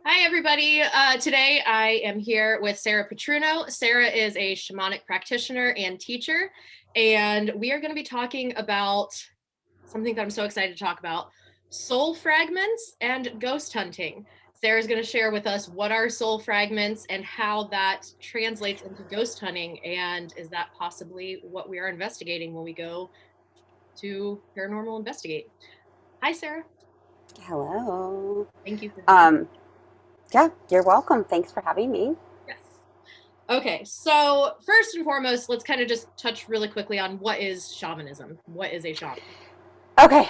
Hi, everybody. Today I am here with Sarah Petruno. Sarah is a shamanic practitioner and teacher, and we are going to be talking about something that I'm so excited to talk about, soul fragments and ghost hunting. Sarah's going to share with us what are soul fragments and how that translates into ghost hunting, and is that possibly what we are investigating when we go to paranormal investigate. Hi, Sarah. Hello. Thank you for being Um, yeah, you're welcome. Thanks for having me. here. Yes. Okay, so first and foremost, let's kind of just touch really quickly on what is shamanism. What is a shaman? Okay,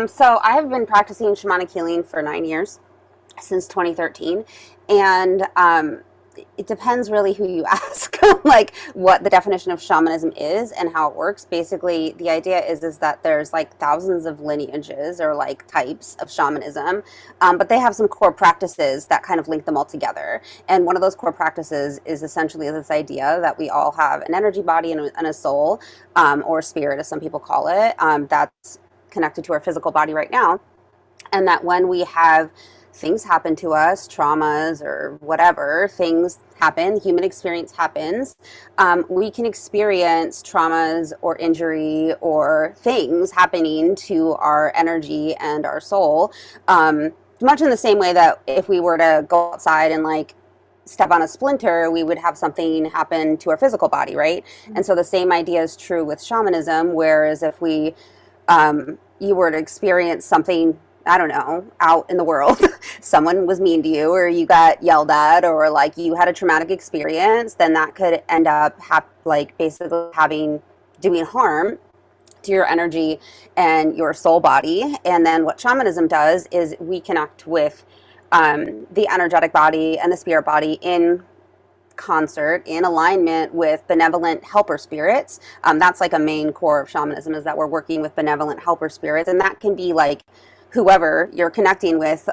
so I have been practicing shamanic healing for 9 years, since 2013, and it depends really who you ask, like what the definition of shamanism is and how it works. Basically, the idea is that there's like thousands of lineages or like types of shamanism, but they have some core practices that kind of link them all together. And one of those core practices is essentially this idea that we all have an energy body and a soul, or spirit, as some people call it, that's connected to our physical body right now, and that when we have things happen to us, traumas or whatever, things happen, human experience happens, we can experience traumas or injury or things happening to our energy and our soul, much in the same way that if we were to go outside and like step on a splinter, we would have something happen to our physical body, right? And so the same idea is true with shamanism, whereas if you were to experience something, I don't know, out in the world, someone was mean to you, or you got yelled at, or like you had a traumatic experience, then that could end up like basically doing harm to your energy and your soul body. And then what shamanism does is we connect with the energetic body and the spirit body in concert, in alignment with benevolent helper spirits. That's like a main core of shamanism, is that we're working with benevolent helper spirits, and that can be like whoever you're connecting with.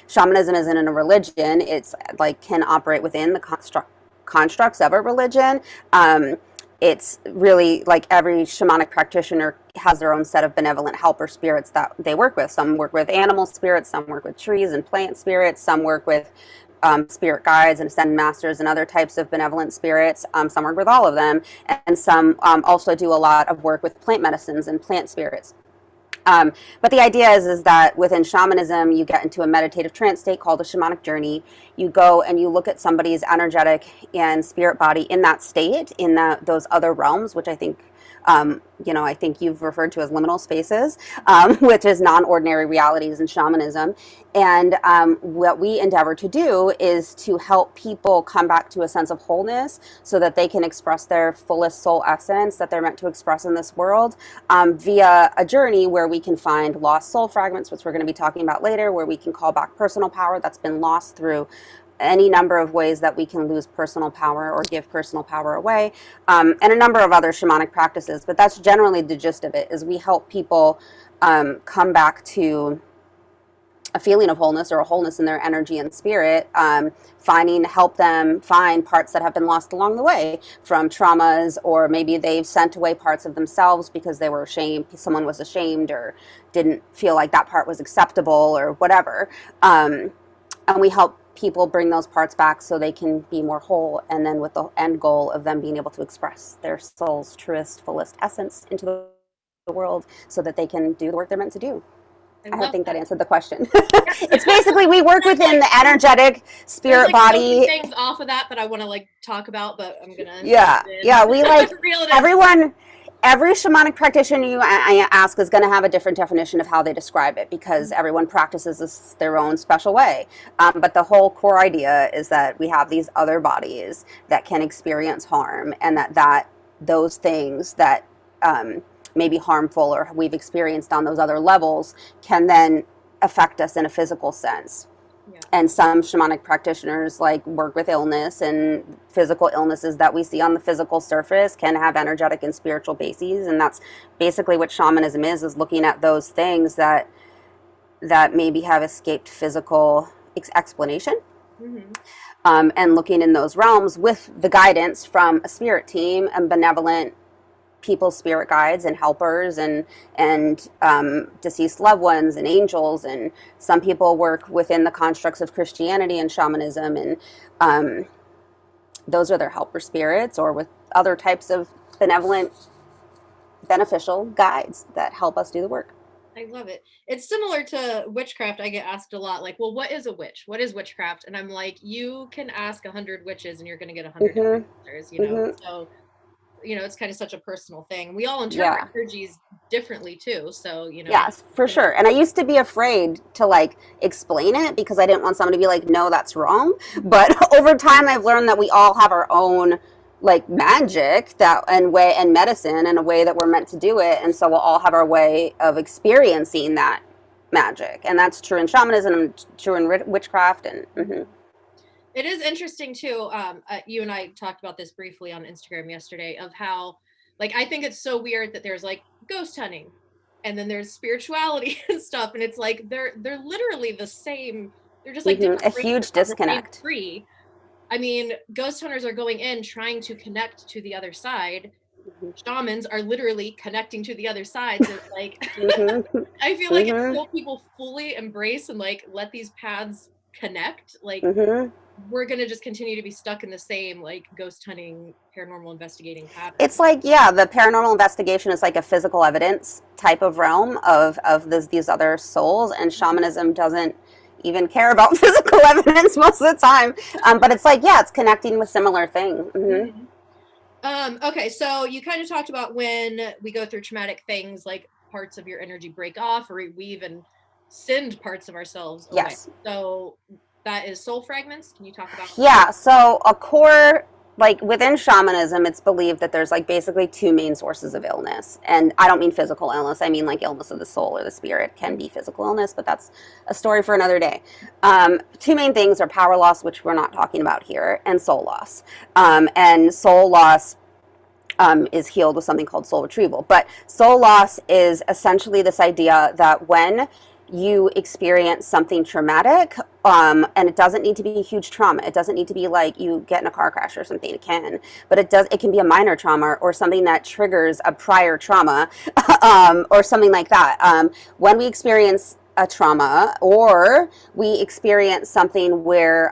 Shamanism isn't in a religion; it's like can operate within the constructs of a religion. It's really like every shamanic practitioner has their own set of benevolent helper spirits that they work with. Some work with animal spirits, some work with trees and plant spirits, some work with spirit guides and ascended masters and other types of benevolent spirits. Some work with all of them, and some also do a lot of work with plant medicines and plant spirits. But the idea is that within shamanism, you get into a meditative trance state called a shamanic journey. You go and you look at somebody's energetic and spirit body in that state, in those other realms, which I think, I think you've referred to as liminal spaces, which is non-ordinary realities in shamanism. And what we endeavor to do is to help people come back to a sense of wholeness so that they can express their fullest soul essence that they're meant to express in this world, via a journey where we can find lost soul fragments, which we're going to be talking about later, where we can call back personal power that's been lost through any number of ways that we can lose personal power or give personal power away, and a number of other shamanic practices. But that's generally the gist of it, is we help people come back to a feeling of wholeness or a wholeness in their energy and spirit, help them find parts that have been lost along the way from traumas, or maybe they've sent away parts of themselves because they were ashamed, someone was ashamed or didn't feel like that part was acceptable or whatever. And we help people bring those parts back so they can be more whole, and then with the end goal of them being able to express their soul's truest, fullest essence into the world so that they can do the work they're meant to do. I think that answered the question. It's basically we work within the energetic spirit body. Things off of that I want to like talk about, but I'm gonna we like every shamanic practitioner you ask is going to have a different definition of how they describe it, because everyone practices this their own special way. But the whole core idea is that we have these other bodies that can experience harm, and that those things that may be harmful or we've experienced on those other levels can then affect us in a physical sense. Yeah. And some shamanic practitioners like work with illness, and physical illnesses that we see on the physical surface can have energetic and spiritual bases. And that's basically what shamanism is looking at those things that maybe have escaped physical explanation. Mm-hmm. And looking in those realms with the guidance from a spirit team and benevolent people's spirit guides and helpers and deceased loved ones and angels, and some people work within the constructs of Christianity and shamanism, and those are their helper spirits, or with other types of benevolent, beneficial guides that help us do the work. I love it. It's similar to witchcraft. I get asked a lot, like, well, what is a witch? What is witchcraft? And I'm like, you can ask 100 witches and you're going to get 100 different answers, you know? So, you know, it's kind of such a personal thing. We all interpret energies differently too. So, you know. Yes, for sure. And I used to be afraid to like explain it because I didn't want someone to be like, no, that's wrong. But over time, I've learned that we all have our own like magic that and medicine and a way that we're meant to do it, and so we'll all have our way of experiencing that magic, and that's true in shamanism and true in witchcraft. And it is interesting too. You and I talked about this briefly on Instagram yesterday of how, like, I think it's so weird that there's like ghost hunting and then there's spirituality and stuff, and it's like they're literally the same. They're just like a huge disconnect. Tree. I mean, ghost hunters are going in trying to connect to the other side. Shamans are literally connecting to the other side. So it's like, I feel like until people fully embrace and like let these paths connect, like we're going to just continue to be stuck in the same like ghost hunting, paranormal investigating pattern. It's like, yeah, the paranormal investigation is like a physical evidence type of realm of these other souls, and shamanism doesn't even care about physical evidence most of the time, but it's like, yeah, it's connecting with similar things. Okay, so you kind of talked about when we go through traumatic things, like parts of your energy break off, or we even send parts of ourselves away. Yes. So that is soul fragments. Can you talk about that? Yeah, so a core, like within shamanism, it's believed that there's like basically two main sources of illness. And I don't mean physical illness. I mean like illness of the soul or the spirit. Can be physical illness, but that's a story for another day. Two main things are power loss, which we're not talking about here, and soul loss. And soul loss is healed with something called soul retrieval. But soul loss is essentially this idea that when you experience something traumatic, and it doesn't need to be a huge trauma. It doesn't need to be like you get in a car crash or something. It can, but it can be a minor trauma or something that triggers a prior trauma, or something like that. When we experience a trauma, or we experience something where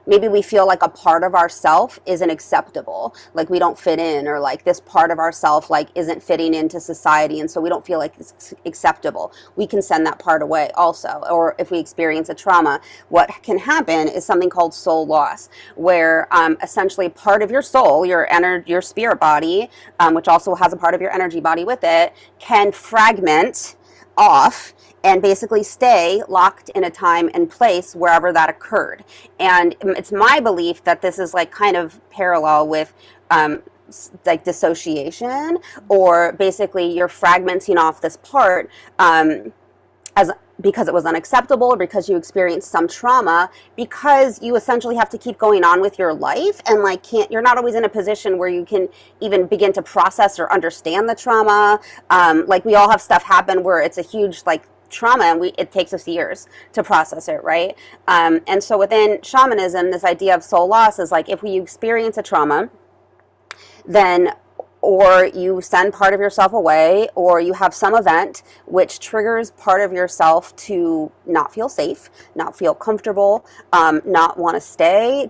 maybe we feel like a part of ourself isn't acceptable, like we don't fit in, or like this part of ourself like isn't fitting into society, and so we don't feel like it's acceptable. We can send that part away also. Or if we experience a trauma, what can happen is something called soul loss, where essentially part of your soul, your spirit body, which also has a part of your energy body with it, can fragment off and basically stay locked in a time and place wherever that occurred. And it's my belief that this is like kind of parallel with like dissociation, or basically you're fragmenting off this part because it was unacceptable, or because you experienced some trauma, because you essentially have to keep going on with your life, and like you're not always in a position where you can even begin to process or understand the trauma. Like we all have stuff happen where it's a huge like trauma, and it takes us years to process it, right? And so within shamanism, this idea of soul loss is like if we experience a trauma, then or you send part of yourself away, or you have some event which triggers part of yourself to not feel safe, not feel comfortable, not want to stay,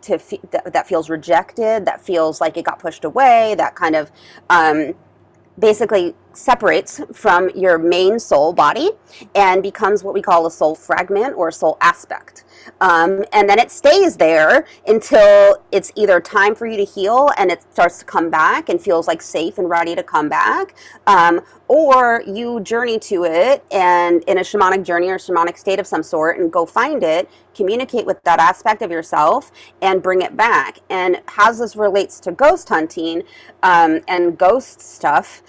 that feels rejected, that feels like it got pushed away, that kind of basically separates from your main soul body and becomes what we call a soul fragment or a soul aspect. And then it stays there until it's either time for you to heal and it starts to come back and feels like safe and ready to come back, or you journey to it and in a shamanic journey or shamanic state of some sort and go find it, communicate with that aspect of yourself and bring it back. And how this relates to ghost hunting and ghost stuff,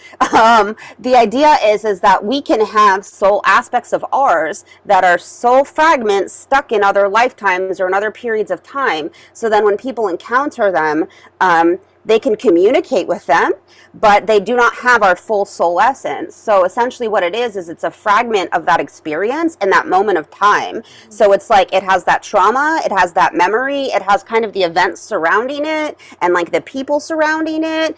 the idea is that we can have soul aspects of ours that are soul fragments stuck in other lifetimes or in other periods of time. So then when people encounter them, they can communicate with them, but they do not have our full soul essence. So essentially what it is it's a fragment of that experience in that moment of time. So it's like it has that trauma, it has that memory, it has kind of the events surrounding it and like the people surrounding it.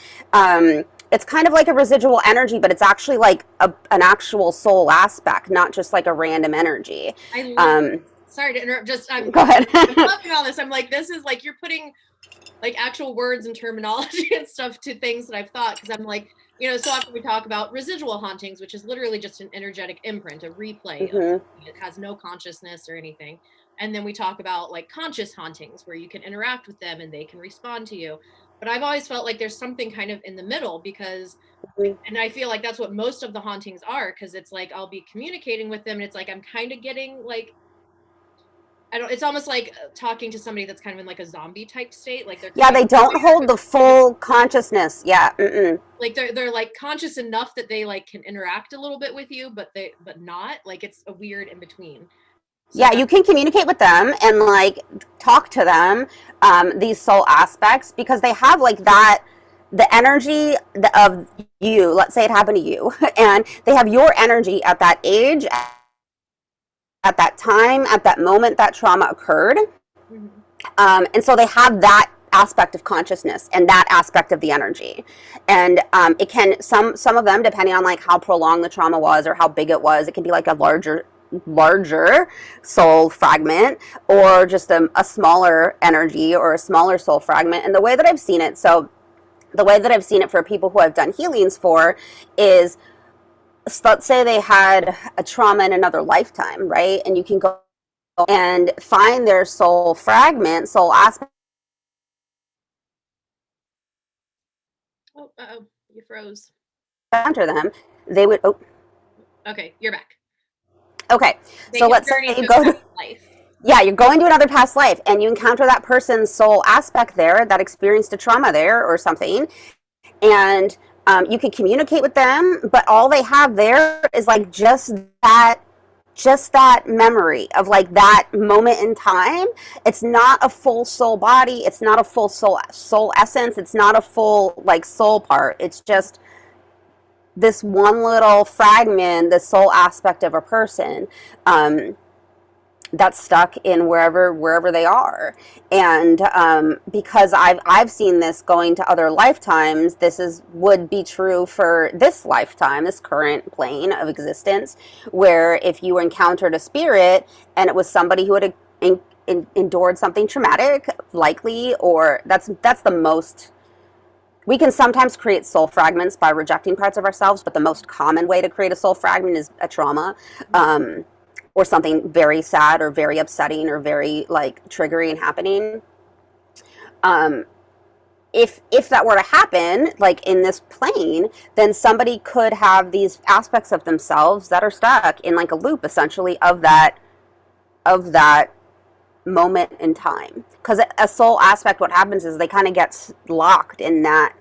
it's kind of like a residual energy, but it's actually like an actual soul aspect, not just like a random energy. I love sorry to interrupt, Go ahead. I'm loving all this. I'm like, this is like, you're putting like actual words and terminology and stuff to things that I've thought, because I'm like, so often we talk about residual hauntings, which is literally just an energetic imprint, a replay of something. It has no consciousness or anything. And then we talk about like conscious hauntings, where you can interact with them and they can respond to you. But I've always felt like there's something kind of in the middle, because and I feel like that's what most of the hauntings are, because it's like I'll be communicating with them and it's like I'm kind of getting like, it's almost like talking to somebody that's kind of in like a zombie type state. Like they don't hold the full consciousness. Yeah. Like they're like conscious enough that they like can interact a little bit with you, but not like, it's a weird in between. So yeah, you can communicate with them and like talk to them, these soul aspects, because they have like that, the energy of you. Let's say it happened to you, and they have your energy at that age, at that time, at that moment that trauma occurred. And so they have that aspect of consciousness and that aspect of the energy. And it can, some of them, depending on like how prolonged the trauma was or how big it was, it can be like a larger soul fragment, or just a smaller energy or a smaller soul fragment. And the way that I've seen it, for people who I've done healings for, is, let's say they had a trauma in another lifetime, right? And you can go and find their soul fragment, soul aspect. Oh, you froze. Enter them. They would. Oh. Okay, you're back. Okay, so let's say you go to life. Yeah, you're going to another past life, and you encounter that person's soul aspect there that experienced a trauma there or something, and you can communicate with them, but all they have there is like just that memory of like that moment in time. It's not a full soul body. It's not a full soul essence. It's not a full like soul part. It's just this one little fragment, the soul aspect of a person, that's stuck in wherever they are. And because I've seen this going to other lifetimes, would be true for this lifetime, this current plane of existence, where if you encountered a spirit and it was somebody who had endured something traumatic, likely, or that's the most. We can sometimes create soul fragments by rejecting parts of ourselves, but the most common way to create a soul fragment is a trauma, or something very sad or very upsetting or very like triggering happening. If that were to happen, like in this plane, then somebody could have these aspects of themselves that are stuck in like a loop, essentially, of that moment in time. Because a soul aspect, what happens is they kind of get locked in that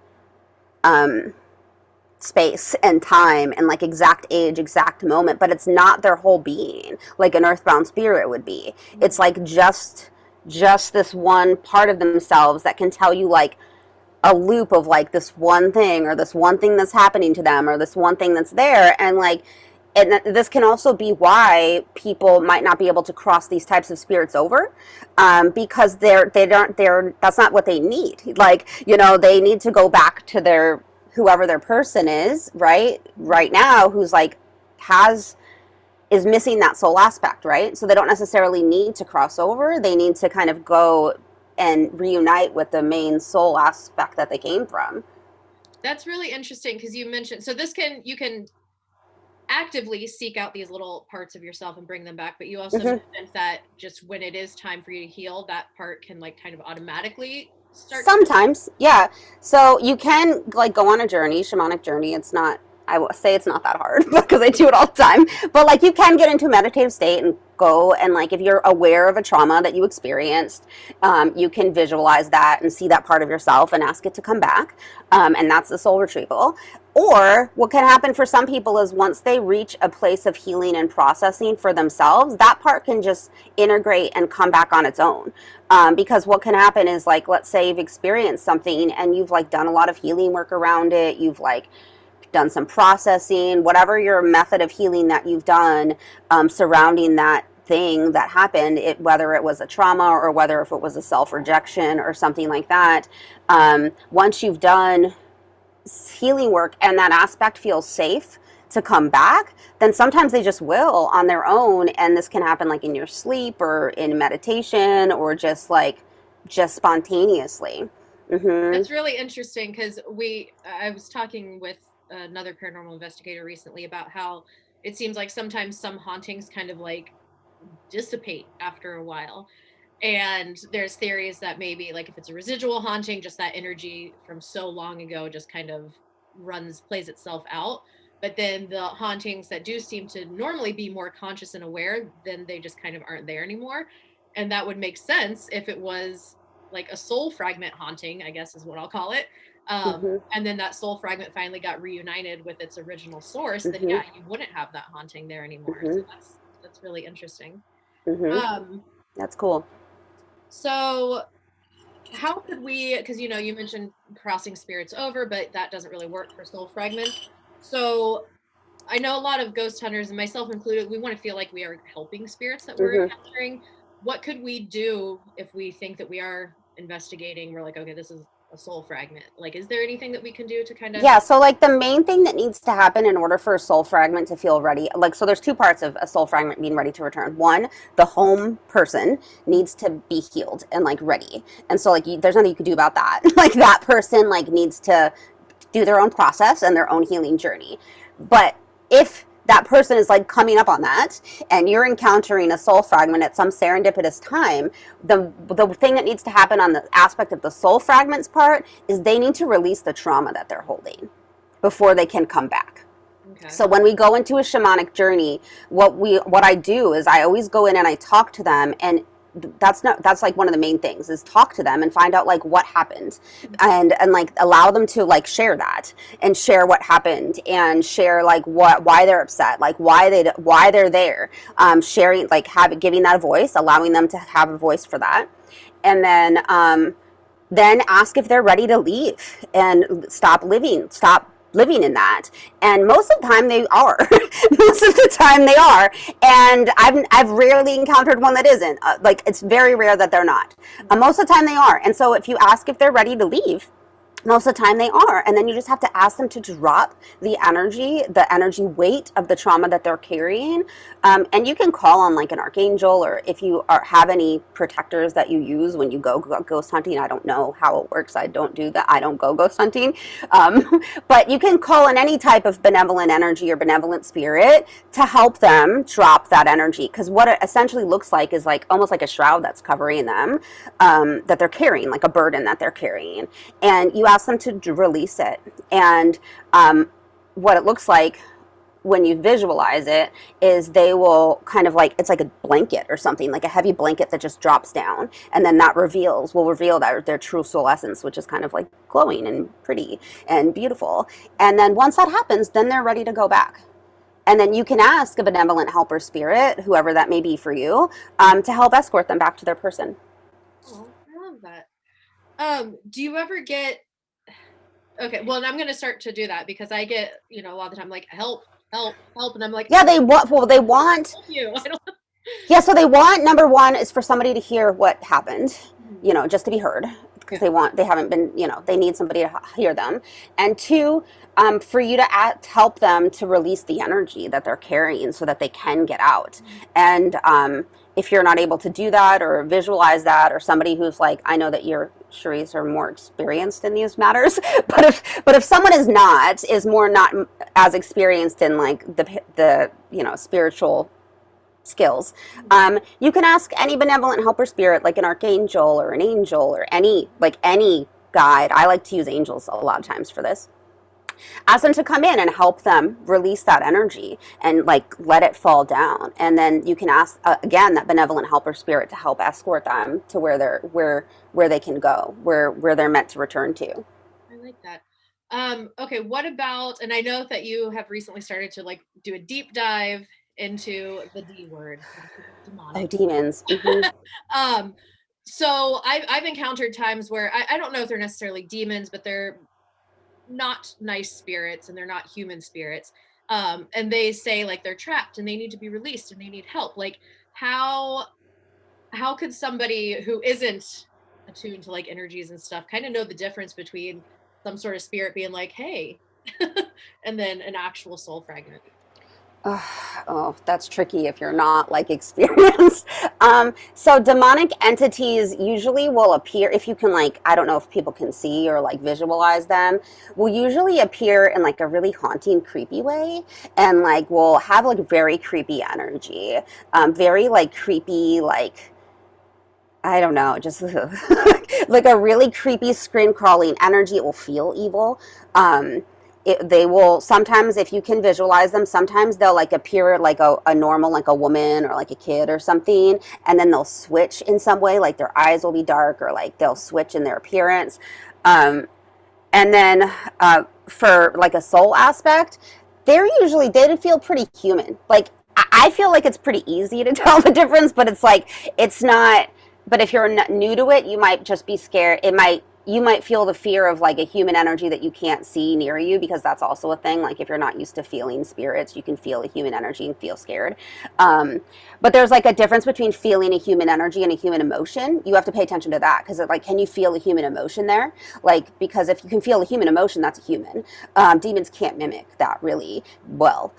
space and time and like exact age, exact moment, but it's not their whole being like an earthbound spirit would be. It's like just this one part of themselves that can tell you like a loop of like this one thing, or this one thing that's happening to them, or this one thing that's there. And like, and this can also be why people might not be able to cross these types of spirits over, because they're that's not what they need. Like, they need to go back to whoever their person is right now, who's like is missing that soul aspect, right? So they don't necessarily need to cross over. They need to kind of go and reunite with the main soul aspect that they came from. That's really interesting, because you mentioned, so you can actively seek out these little parts of yourself and bring them back, but you also mentioned that just when it is time for you to heal, that part can like kind of automatically start sometimes. Yeah, so you can like go on a journey, shamanic journey. It's not, I will say it's not that hard because I do it all the time, but like you can get into a meditative state and go, and like if you're aware of a trauma that you experienced, you can visualize that and see that part of yourself and ask it to come back, and that's the soul retrieval. Or what can happen for some people is once they reach a place of healing and processing for themselves, that part can just integrate and come back on its own. Because what can happen is, like, let's say you've experienced something and you've like done a lot of healing work around it, you've like done some processing, whatever your method of healing that you've done surrounding that thing that happened, whether it was a trauma or whether if it was a self-rejection or something like that, once you've done healing work and that aspect feels safe to come back, then sometimes they just will on their own. And this can happen like in your sleep or in meditation or just spontaneously. That's really interesting because I was talking with another paranormal investigator recently about how it seems like sometimes some hauntings kind of like dissipate after a while. And there's theories that maybe like if it's a residual haunting, just that energy from so long ago just kind of plays itself out. But then the hauntings that do seem to normally be more conscious and aware, then they just kind of aren't there anymore. And that would make sense if it was like a soul fragment haunting, I guess is what I'll call it. Hmm. And then that soul fragment finally got reunited with its original source, then Hmm. yeah, you wouldn't have that haunting there anymore. Hmm. So that's really interesting. Hmm. Um, That's cool. so how could we, because you mentioned crossing spirits over, but that doesn't really work for soul fragments. So I know a lot of ghost hunters, and myself included, we want to feel like we are helping spirits that we're Hmm. encountering. What could we do if we think that we are investigating? We're like, okay, this is a soul fragment. Like, is there anything that we can do to kind of Yeah, so like the main thing that needs to happen in order for a soul fragment to feel ready, like, so there's two parts of a soul fragment being ready to return. One, the home person needs to be healed and like ready. And so like there's nothing you could do about that. Like that person like needs to do their own process and their own healing journey. But if that person is like coming up on that and you're encountering a soul fragment at some serendipitous time, the thing that needs to happen on the aspect of the soul fragments part is they need to release the trauma that they're holding before they can come back. okay. So when we go into a shamanic journey, what I do is I always go in and I talk to them, and that's like one of the main things is talk to them and find out like what happened, and like allow them to like share that and share what happened and share like why they're upset, like why they're there, sharing like giving that a voice, allowing them to have a voice for that. And then ask if they're ready to leave and stop living in that. And most of the time they are. Most of the time they are. And I've rarely encountered one that isn't. Like it's very rare that they're not. Most of the time they are. And so if you ask if they're ready to leave, most of the time they are. And then you just have to ask them to drop the energy weight of the trauma that they're carrying. And you can call on like an archangel, or if you have any protectors that you use when you go ghost hunting. I don't know how it works. I don't do that. I don't go ghost hunting. But you can call on any type of benevolent energy or benevolent spirit to help them drop that energy. Because what it essentially looks like is like almost like a shroud that's covering them, that they're carrying, like a burden that they're carrying. And you ask them to release it. And what it looks like when you visualize it is they will kind of like, it's like a blanket or something, like a heavy blanket that just drops down, and then that will reveal their true soul essence, which is kind of like glowing and pretty and beautiful. And then once that happens, then they're ready to go back. And then you can ask a benevolent helper spirit, whoever that may be for you, to help escort them back to their person. Oh, I love that. Do you ever get okay, well, I'm gonna start to do that because I get, a lot of the time like help, help, help, and I'm like, Yeah, I don't they want. help you. I don't Yeah, so they want, number one is for somebody to hear what happened, Mhm. just to be heard, because Yeah. they haven't been, they need somebody to hear them. And two, for you to help them to release the energy that they're carrying so that they can get out. And if you're not able to do that or visualize that, or somebody who's like, I know that you're, Cherise, are more experienced in these matters, but if someone is more not as experienced in like the spiritual skills. You can ask any benevolent helper spirit, like an archangel or an angel or any guide. I like to use angels a lot of times for this. Ask them to come in and help them release that energy and like let it fall down. And then you can ask again that benevolent helper spirit to help escort them to where they can go, where they're meant to return to. I like that. Okay, what about, and I know that you have recently started to like do a deep dive into the D word, Oh, demonic. demons. Hmm. um, so I've encountered times where I don't know if they're necessarily demons, but they're not nice spirits and they're not human spirits. And they say like they're trapped and they need to be released and they need help. Like how how could somebody who isn't attuned to like energies and stuff kind of know the difference between some sort of spirit being like, hey, and then an actual soul fragment. Oh, that's tricky if you're not like experienced. So demonic entities usually will appear if you can like, I don't know if people can see or like visualize them, will usually appear in like a really haunting, creepy way, and like will have like very creepy energy, very like creepy, like I don't know, just like a really creepy screen crawling energy. It will feel evil. They will sometimes, if you can visualize them, sometimes they'll like appear like a normal, like a woman or like a kid or something, and then they'll switch in some way, like their eyes will be dark or like they'll switch in their appearance. And then for like a soul aspect, they feel pretty human. Like I feel like it's pretty easy to tell the difference, but it's like it's not. But if you're new to it, you might just be scared. You might feel the fear of like a human energy that you can't see near you, because that's also a thing. Like if you're not used to feeling spirits, you can feel a human energy and feel scared. But there's like a difference between feeling a human energy and a human emotion. You have to pay attention to that, because like, can you feel a human emotion there? Like, because if you can feel a human emotion, that's a human. Demons can't mimic that really well.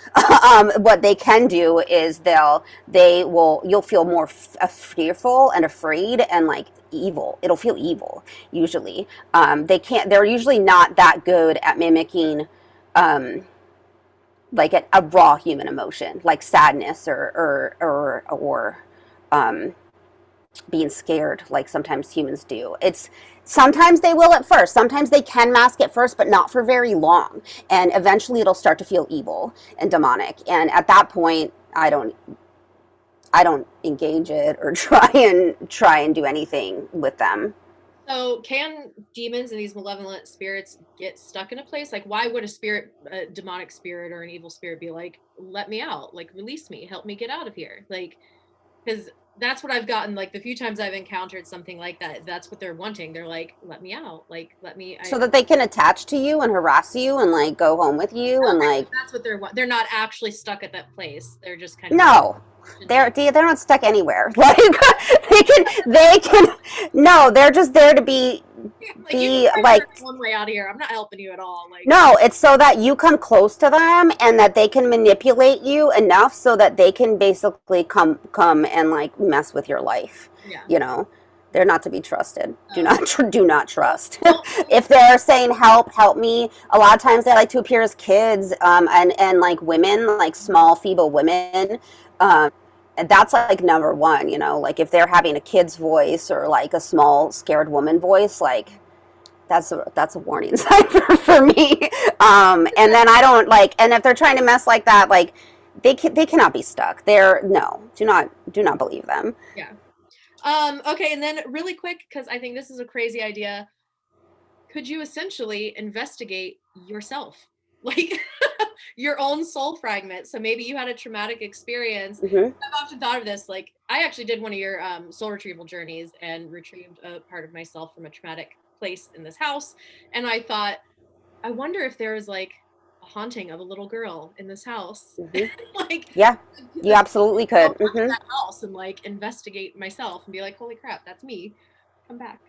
What they can do is you'll feel more fearful and afraid and like evil. It'll feel evil usually. They're usually not that good at mimicking like a raw human emotion like sadness or being scared like sometimes humans do. It's sometimes they will at first, sometimes they can mask it first, but not for very long, and eventually it'll start to feel evil and demonic, and at that point I don't engage it or try and do anything with them. So can demons and these malevolent spirits get stuck in a place? Like, why would a demonic spirit or an evil spirit be like, let me out, like release me, help me get out of here? Like, because that's what I've gotten, like the few times I've encountered something like that, that's what they're wanting. They're like, let me out, like so that they can attach to you and harass you and like go home with you. Okay, and like that's what they're not actually stuck at that place. They're just kind of no, they're not stuck anywhere. Like they can no, they're just there to be like one way out of here. I'm not helping you at all. Like, no, it's so that you come close to them and that they can manipulate you enough so that they can basically come and like mess with your life. Yeah. You know, they're not to be trusted. Do not trust. If they're saying help me, a lot of times they like to appear as kids and like women, like small feeble women. And that's like number one, you know, like if they're having a kid's voice or like a small scared woman voice, like that's a warning sign for me. And then I don't like, and if they're trying to mess like that, like they cannot be stuck. Do not believe them. Yeah. Okay, and then really quick, because I think this is a crazy idea. Could you essentially investigate yourself? Like your own soul fragment. So maybe you had a traumatic experience. Mm-hmm. I've often thought of this. Like I actually did one of your soul retrieval journeys and retrieved a part of myself from a traumatic place in this house. And I thought, I wonder if there is like a haunting of a little girl in this house. Mm-hmm. Like, yeah, you absolutely could. Mm-hmm. That house and like investigate myself and be like, holy crap, that's me. Come back.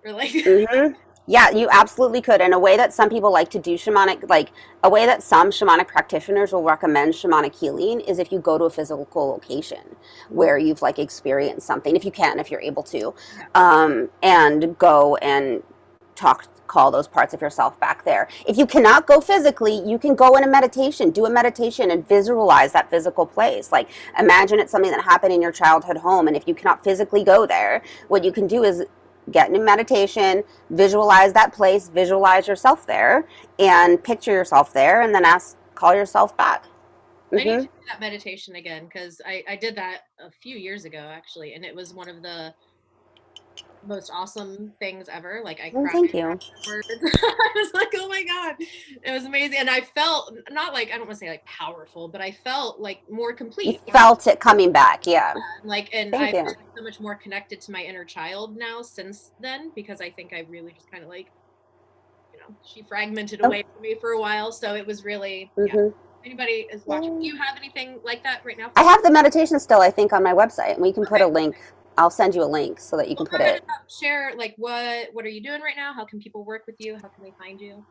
Or like. Mm-hmm. Yeah, you absolutely could. And a way that some people like to do shamanic, like a way that some shamanic practitioners will recommend shamanic healing is if you go to a physical location where you've like experienced something, if you can, if you're able to, and go and call those parts of yourself back there. If you cannot go physically, you can go in a meditation, do a meditation and visualize that physical place. Like imagine it's something that happened in your childhood home. And if you cannot physically go there, what you can do is get in meditation, visualize that place, visualize yourself there, and picture yourself there, and then call yourself back. Mm-hmm. I need to do that meditation again, because I did that a few years ago, actually, and it was one of the most awesome things ever. Like I cried. Thank you. I was like, oh my God, it was amazing. And I felt not like, I don't want to say like powerful, but I felt like more complete. You felt it coming back. Yeah. Like, and I've been so much more connected to my inner child now since then, because I think I really just kind of like, you know, she fragmented away from me for a while. So it was really, yeah. Anybody is watching, do you have anything like that right now? I have the meditation still, I think, on my website, and we can put a link I'll send you a link so that you can Well, put go ahead it. and share like what are you doing right now? How can people work with you? How can they find you?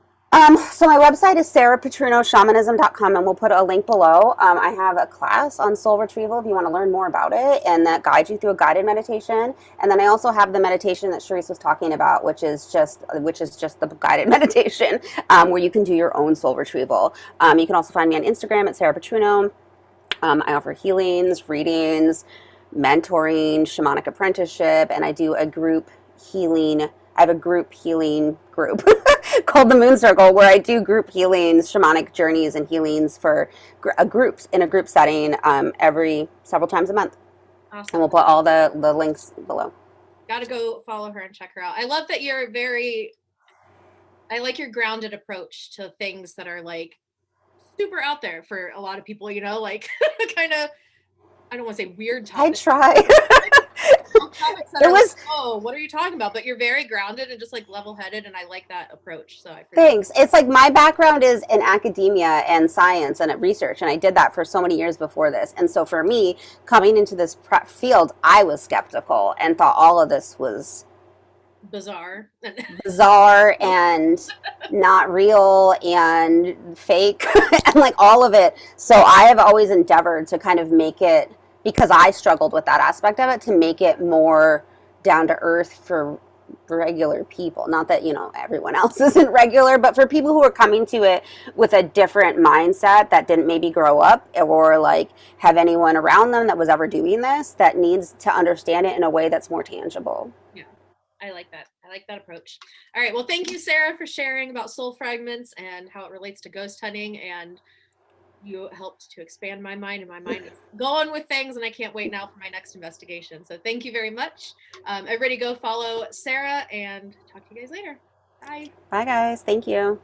So my website is sarahpetrunoshamanism.com, and we'll put a link below. I have a class on soul retrieval if you want to learn more about it, and that guides you through a guided meditation. And then I also have the meditation that Cherise was talking about, which is just the guided meditation, where you can do your own soul retrieval. You can also find me on Instagram at Sarah Petruno. I offer healings, readings, mentoring, shamanic apprenticeship, and I do a group healing. I have a group healing group called the Moon Circle, where I do group healings, shamanic journeys, and healings for groups in a group setting every several times a month. Awesome. And we'll put all the links below. Gotta go follow her and check her out. I love that I like your grounded approach to things that are like super out there for a lot of people, like kind of, I don't want to say weird I topics. try. Topics that It are was like, oh, what are you talking about? But you're very grounded and just like level-headed, and I like that approach. So I appreciate Thanks. It's like my background is in academia and science and research, and I did that for so many years before this. And so for me, coming into this field, I was skeptical and thought all of this was bizarre. bizarre and not real and fake and like all of it. So I have always endeavored to kind of make it, because I struggled with that aspect of it, to make it more down to earth for regular people. Not that, everyone else isn't regular, but for people who are coming to it with a different mindset that didn't maybe grow up or like have anyone around them that was ever doing this, that needs to understand it in a way that's more tangible. Yeah, I like that. I like that approach. All right. Well, thank you, Sarah, for sharing about soul fragments and how it relates to ghost hunting. And you helped to expand my mind, and my mind is going with things, and I can't wait now for my next investigation. So thank you very much. Everybody go follow Sarah, and talk to you guys later. Bye. Bye guys. Thank you.